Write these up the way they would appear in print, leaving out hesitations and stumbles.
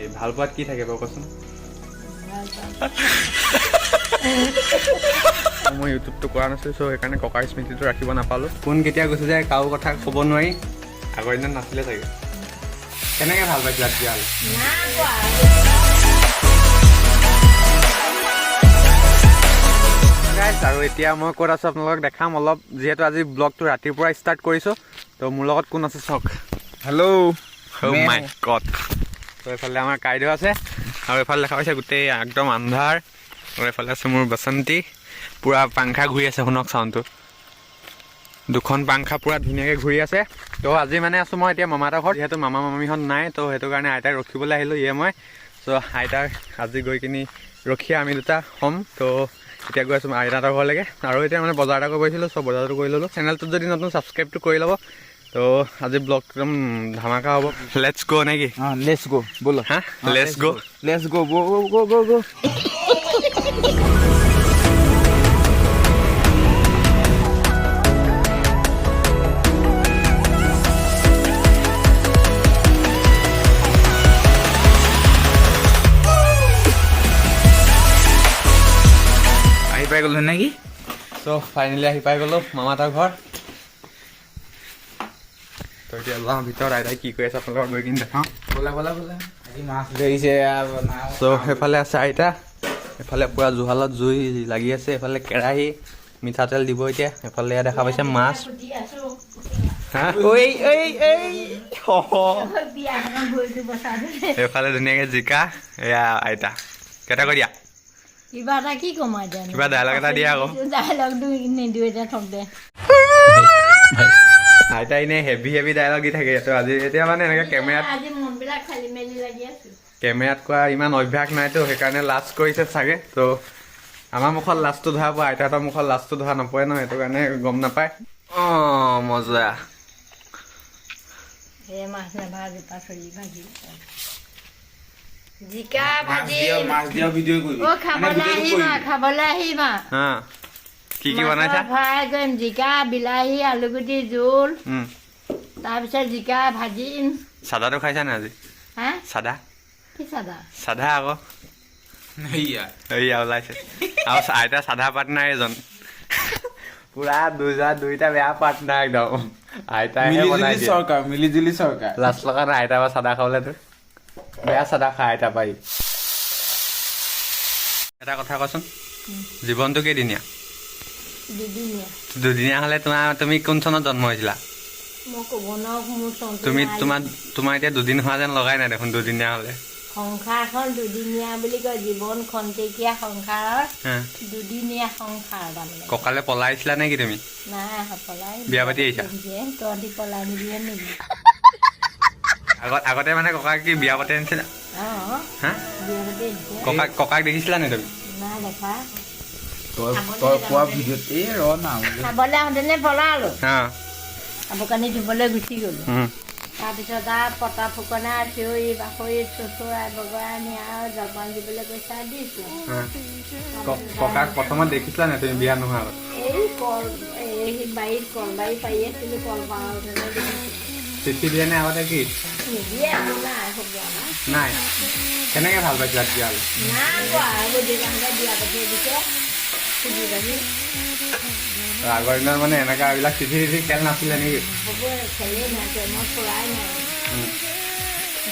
এই ভাল পোৱাত কি থাকে বাৰু কচোন? মই ইউটিউবটো কৰা নাছিলোঁ, চ' সেইকাৰণে ককাৰ স্মৃতিটো ৰাখিব নাপালোঁ। কোন কেতিয়া গুচি যায় কাৰো কথা ক'ব নোৱাৰি। আগৰ দিনত নাছিলে চাগে। কেনেকৈ ভাল পাইছিলা তেতিয়াহ'লে? আৰু এতিয়া মই ক'ত আছোঁ আপোনালোকক দেখাম অলপ, যিহেতু আজি ব্লগটো ৰাতিৰ পৰা ষ্টাৰ্ট কৰিছোঁ। তো মোৰ লগত কোন আছে চাওক। হেল্ল' মাই গড। তো এইফালে আমাৰ কাইদেউ আছে আৰু এইফালে দেখা পাইছে গোটেই একদম আন্ধাৰ। আৰু এইফালে আছে মোৰ বসন্তী, পূৰা পাংখা ঘূৰি আছে, শুনক চাউণ্ডটো। দুখন পাংখা পূৰা ধুনীয়াকৈ ঘূৰি আছে। তো আজি মানে আছোঁ মই এতিয়া মামাহঁতৰ ঘৰত, যিহেতু মামা মামীহঁত নাই, তো সেইটো কাৰণে আইতাক ৰখিবলৈ আহিলোঁ মই। চ' আইতাক আজি গৈ কিনি ৰখিয়ে আমি দুটা হ'ম। তো এতিয়া গৈ আছোঁ আইতাহঁতৰ ঘৰলৈকে। আৰু এতিয়া মানে বজাৰ এটা কৰিব গৈছিলোঁ, চ' বজাৰটো কৰি ল'লোঁ। চেনেলটোত যদি নতুন ছাবস্ক্ৰাইবটো কৰি ল'ব। তো আজি ব্লগ একদম ধামাকা হ'ব। লেটছ গ' নেকি? লেটস গো বলো। হা লেটছ গ'। লেটস গো গো গো গো গো। আহি পাই গ'লো নেকি? চ' ফাইনেলি আহি পাই গ'লোঁ মামাহঁতৰ ঘৰ। তো এতিয়া যাওঁ ভিতৰত, আইতাই কি কৰি আছে আপোনালোকক গৈ কিনি দেখাওঁ। বলা বলা বলা। আজি মাছ ধৰিছে। চ' সেইফালে আছে আইতা, এইফালে পূৰা জুহালত জুই লাগি আছে, এইফালে কেৰাহী, মিঠাতেল দিব এতিয়া। এইফালে দেখা পাইছে মাছ। হা ঐ ঐ এইফালে ধুনীয়াকৈ জিকা। এয়া আইতা কেইটা কৰি দিয়া। কিবা এটা কি কম এতিয়া, কিবা ডাইলগ এটা দিয়া আকৌ। ডাইলগটো নিদিওঁ এতিয়া, থক দে। আইতা এনেই হেভি ডাইলগ দি থাকে। তো আজি এতিয়া মানে এনেকৈ আজি মনবিলাক খালি মেলি লাগি আছে। কেমেৰাত কোৱা ইমান অভ্যাস নাইতো, সেইকাৰণে লাজ কৰিছে চাগে। তো আমাৰ মুখত লাজটো ধৰা পোৱা, আইতাহঁতৰ মুখত লাজটো ধৰা নপৰে ন, সেইটো কাৰণে গম নাপায়। অঁ মজা। এই মাছ নাভাজি, পাচলি ভাজি, জিকা ভাজি। মাছ দিয়া ভিডিঅ' কৰিবি। অ' খাবলৈ আহিবা, খাবলৈ আহিবা। হা কি বনাইছা? ফ্ৰাই কৰিম, জিকা, বিলাহী, আলুগুটি জোল, তাৰপিছত জিকা ভাজিম। চাদাটো খাইছা নে আজি? হা চাদা কি চাদা? চাদা আকৌ এয়া ওলাইছে। আৰু আইতা চাদা পাৰ্টনাৰ এজন, পুৰা দুইটা বেয়া পাৰ্টনাৰ একদম। আইতাইহে বনাই দিয়ে। চৰকাৰ মিলিজুলি চৰকাৰ। লাজ লগা নাই আইতা বা চাদা খাবলৈ। তোৰ বেয়া চাদা খাই আইতা পাৰি। এটা কথা কচোন, জীৱনটো কেইদিনীয়া? দুদিনীয়া। দুদিনীয়া হ'লে তুমি কোন চনত জন্ম হৈছিলা? মই ক'ব নোৱাৰো, মোৰ চনটো তুমি নাই। তোমাৰ এতিয়া দুদিন হোৱা যেন লগাই নাই দেখোন দুদিনীয়া হ'লে। সংসাৰখন দুদিনীয়া বুলি কয়, জীৱন খন্তেকীয়া সংসাৰৰ হা দুদিনীয়া সংসাৰ তাৰমানে। ককালে পলাইছিলা নেকি তুমি? নাই পলাই বিয়া পাতি আহিছা? তহঁতি পলাই নিদিয়ে নেকি? আগতে মানে ককাক কি বিয়া পাতি আনিছিলা? অঁ হা বিয়া পাতি আহিছে। ককাক দেখিছিলা নে তুমি? নাই দেখা। তই কোৱা ভিডিঅ'ত এই ৰ না খাবলৈ আহোঁতেনে পলালো, হা কাপোৰ কানি ধুবলৈ গুচি গ'লো। তাৰপিছত আৰু পতা ফুকনা চিঞৰি বাখৰি চুচৰাই বগৰাই নি আৰু জলপান দিবলৈ পইচা দিছোঁ। ককাক প্ৰথমত দেখিছিলা নে তুমি বিয়া নোহোৱা আগত? এই বাৰীত কলবাৰী পাৰি আছিলোঁ, কল পাৰোঁতে দেখিছোঁ। চিঠি দিয়ে নে আগতে কি? নিদিয়ে নাই হ'ব নাই। কেনেকৈ ভাল পাইছিলা তেতিয়াহ'লে? নাই কোৱা আৰু দেউতাহঁতে বিয়া পাতি দিছে সুধি পাতি। আগৰ দিনত মানে এনেকুৱা এইবিলাক চিঠি খেল নাছিলে নেকি? হ'ব খেলেই নাই, মই ফুৰাই নাই।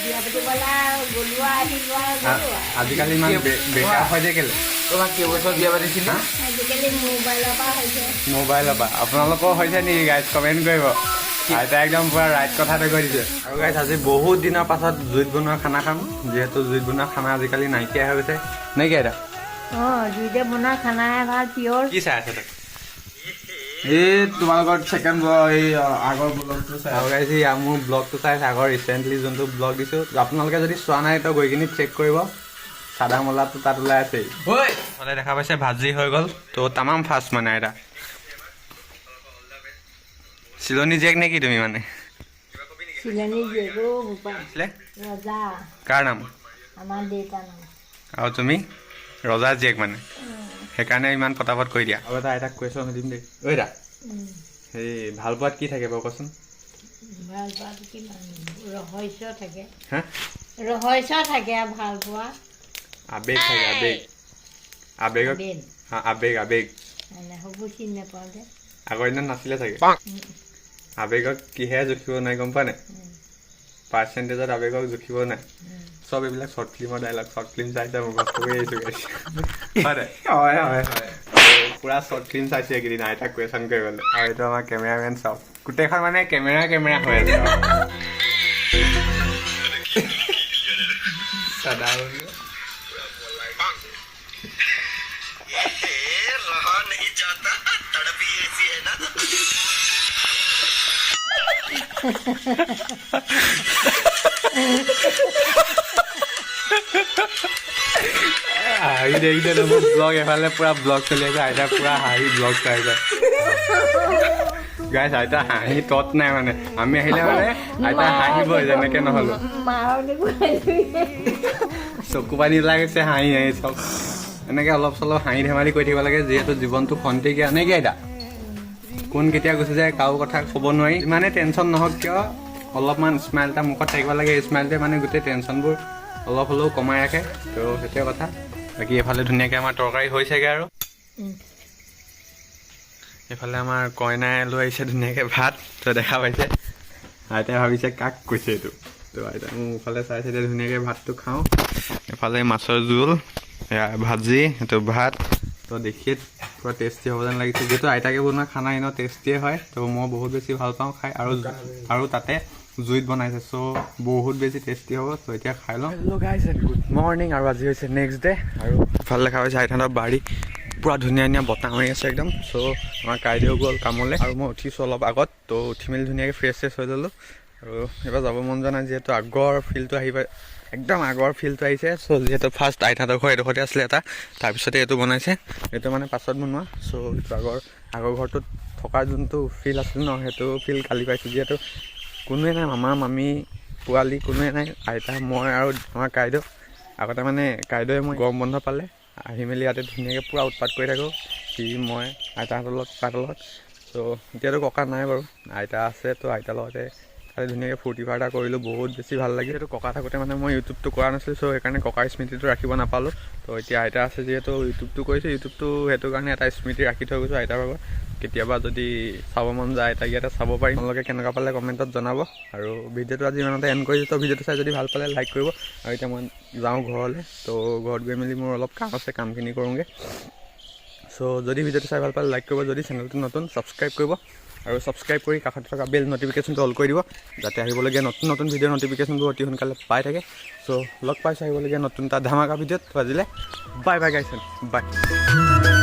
বিয়া পাতিবলৈ গ'লো আহিলোঁ আৰু গ'লো আৰু। আজিকালি ইমান বেকাৰ হয় যে কেলে? তোমাক কেইবছৰ বিয়া পাতিছিলি? আজিকালি মোবাইলৰ পৰা হৈছে। মোবাইলৰ পৰা আপোনালোকৰ হৈছে নেকি গাইজ? কমেণ্ট কৰিব। আইতা একদম পুৰা ৰাইট কথাটো কৈ দিছে। আৰু গাইজ আজি বহুত দিনৰ পাছত জুইত বনোৱা খানা খাম, যিহেতু জুইত বনোৱা খানা আজিকালি নাইকিয়া হৈ গৈছে নেকি আইতা? অঁ জুইতে বনোৱা খানাহে ভাল, পিয়ৰ। কি চাই আছে তই? এই তোমালোকৰ ছেকেণ্ড এই আগৰ ব্লগটো চাই। আৰু গাইজ মোৰ ব্লগটো চাই আগৰ ৰিচেণ্টলি যোনটো ব্লগ দিছোঁ, আপোনালোকে যদি চোৱা নাই তো গৈ কিনি চেক কৰিব। চাদা মলাটো তাত ওলাই আছেই। মানে দেখা পাইছে ভাজি হৈ গ'ল। তো তামাম ফাষ্ট মানে আইতা। চিলনী জীয়েক নেকি তুমি মানে? চিলনী জীয়েকো বোপাই ৰজা, কাৰ নাম? আমাৰ দেউতাৰ নাম। আৰু তুমি ৰজা জীয়েক মানে, সেইকাৰণে ইমান পটাপট কৰি দিয়া। আৰু এটা আইতাক কুৱেশ্যন সুধিম দেই। ঐ দা, সেই ভাল পোৱাত কি থাকে বাৰু কচোন? ভাল পোৱাটো কিমান ৰহস্য থাকে। হা ৰহস্য থাকে ভাল পোৱা আবেগ থাকে আবেগ আবেগক বেন আবেগ আবেগ সেইবোৰ চিনি নাপাওঁ যে আগৰ দিনত নাছিলে চাগে আবেগক কিহে জুখিব নাই গম পোৱা নাই পাৰ্চেণ্টেজত আবেগক জুখিব নাই চব এইবিলাক শ্বৰ্ট ফিল্মৰ ডাইলগ শ্বৰ্ট ফিল্ম চাইছে মুখস্থ কৰি আহিছোঁ হয় হয় হয় পুৰা শ্বৰ্ট ফিল্ম চাইছে এইকেইদিন আইতাক কুৱেশ্যন কৰিবলৈ আৰু এইটো আমাৰ কেমেৰামেন চাওক গোটেইখন মানে কেমেৰা হৈ আছে চাদা रहा नहीं जाता तड़प ही ऐसी है ना হাঁহি দেখিছে মোৰ ব্লগ এফালে পুৰা ব্লগ চলি আছে আইতা পুৰা হাঁহি ব্লগ চাইছে গাইছ আইতা হাঁহি তত নাই মানে আমি আহিলে মানে আইতা হাঁহিবই যেনেকে নহ'লো চকু পানী লাগিছে হাঁহি হাঁহি চব এনেকে অলপ চলপ হাঁহি ধেমালি কৰি থাকিব লাগে যিহেতু জীৱনটো খন্তেকীয়া নে কি আইতা কোন কেতিয়া গুচি যায় কাৰো কথা ক'ব নোৱাৰি ইমানে টেনশ্যন নহওক কিয় অলপমান স্মাইল এটা মুখত থাকিব লাগে এই স্মাইলটোৱে মানে গোটেই টেনশ্যনবোৰ অলপ হ'লেও কমাই ৰাখে তো সেইটোৱে কথা বাকী এইফালে ধুনীয়াকৈ আমাৰ তৰকাৰী হৈছেগৈ আৰু এইফালে আমাৰ কইনাই লৈ আহিছে ধুনীয়াকৈ ভাত তো দেখা পাইছে আইতাই ভাবিছে কাক কৈছে এইটো তো আইতা মোৰ ইফালে চাইছে এতিয়া ধুনীয়াকৈ ভাতটো খাওঁ এফালে মাছৰ জোল এয়া ভাজি এইটো ভাত তো দেখিয়ে পুৰা টেষ্টি হ'ব যেন লাগিছে যিহেতু আইতাকে বনোৱা খানা এনেও টেষ্টিয়ে হয় তো মই বহুত বেছি ভাল পাওঁ খাই আৰু তাতে জুইত বনাইছে চ' বহুত বেছি টেষ্টি হ'ব চ' এতিয়া খাই লওঁ হেল্ল' গাইজ গুড মৰ্ণিং আৰু আজি হৈছে নেক্সট ডে আৰু ইফালে দেখা হৈছে আইতাহঁতৰ বাৰী পুৰা ধুনীয়া ধুনীয়া বতাহ মাৰি আছে একদম চ' আমাৰ কাইদেউ গ'ল কামলৈ আৰু মই উঠিছোঁ অলপ আগত তো উঠি মেলি ধুনীয়াকৈ ফ্ৰেছ হৈ ল'লোঁ আৰু এইবাৰ যাব মন যোৱা নাই যিহেতু আগৰ ফিল্ডটো আহি পাই একদম আগৰ ফিল্ডটো আহিছে চ' যিহেতু ফাৰ্ষ্ট আইতাহঁতৰ ঘৰ এডোখৰতে আছিলে এটা তাৰপিছতে এইটো বনাইছে এইটো মানে পাছত বনোৱা চ' এইটো আগৰ ঘৰটোত থকাৰ যোনটো ফিল্ড আছিল ন সেইটো ফিল্ড কালি পাইছোঁ যিহেতু কোনোৱে নাই মামা মামী পোৱালি কোনোৱে নাই আইতা মই আৰু আমাৰ কাইদেউ আগতে মানে কাইদেউৱে মই গৰম বন্ধ পালে আহি মেলি ইয়াতে ধুনীয়াকৈ পূৰা উৎপাত কৰি থাকোঁ মই আইতাহঁতৰ লগত ককাৰ লগত চ' এতিয়াতো ককা নাই বাৰু আইতা আছে তো আইতাৰ লগতে খালি ধুনীয়াকৈ ফূৰ্তি ফাৰ্তা কৰিলোঁ বহুত বেছি ভাল লাগিল সেইটো ককা থাকোঁতে মানে মই ইউটিউবটো কৰা নাছিলোঁ চ' সেইকাৰণে ককাৰ স্মৃতিটো ৰাখিব নাপালোঁ তো এতিয়া আইতা আছে যিহেতু ইউটিউবটো কৰিছোঁ ইউটিউবটো সেইটো কাৰণে এটা স্মৃতি ৰাখি থৈ গৈছোঁ আইতাৰ লগত কেতিয়াবা যদি চাব মন যায় আইতাক ইয়াতে চাব পাৰিম আপোনালোকে কেনেকুৱা পালে কমেণ্টত জনাব আৰু ভিডিঅ'টো আজি ইমানতে এণ্ড কৰিছোঁ তো ভিডিঅ'টো চাই যদি ভাল পালে লাইক কৰিব আৰু এতিয়া মই যাওঁ ঘৰলৈ তো ঘৰত গৈ মেলি মোৰ অলপ কাম আছে কামখিনি কৰোঁগৈ চ' যদি ভিডিঅ'টো চাই ভাল পালে লাইক কৰিব যদি চেনেলটো নতুন ছাবস্ক্ৰাইব কৰিব আৰু ছাবস্ক্ৰাইব কৰি কাষত থকা বেল নটিফিকেশ্যনটো অল কৰি দিব যাতে আহিবলগীয়া নতুন ভিডিঅ' নটিফিকেশ্যনবোৰ অতি সোনকালে পাই থাকে চ' লগ পাইছোঁ আহিবলগীয়া নতুন এটা ধামাকা ভিডিঅ'ত আজিলে বাই বাই গাইছ বাই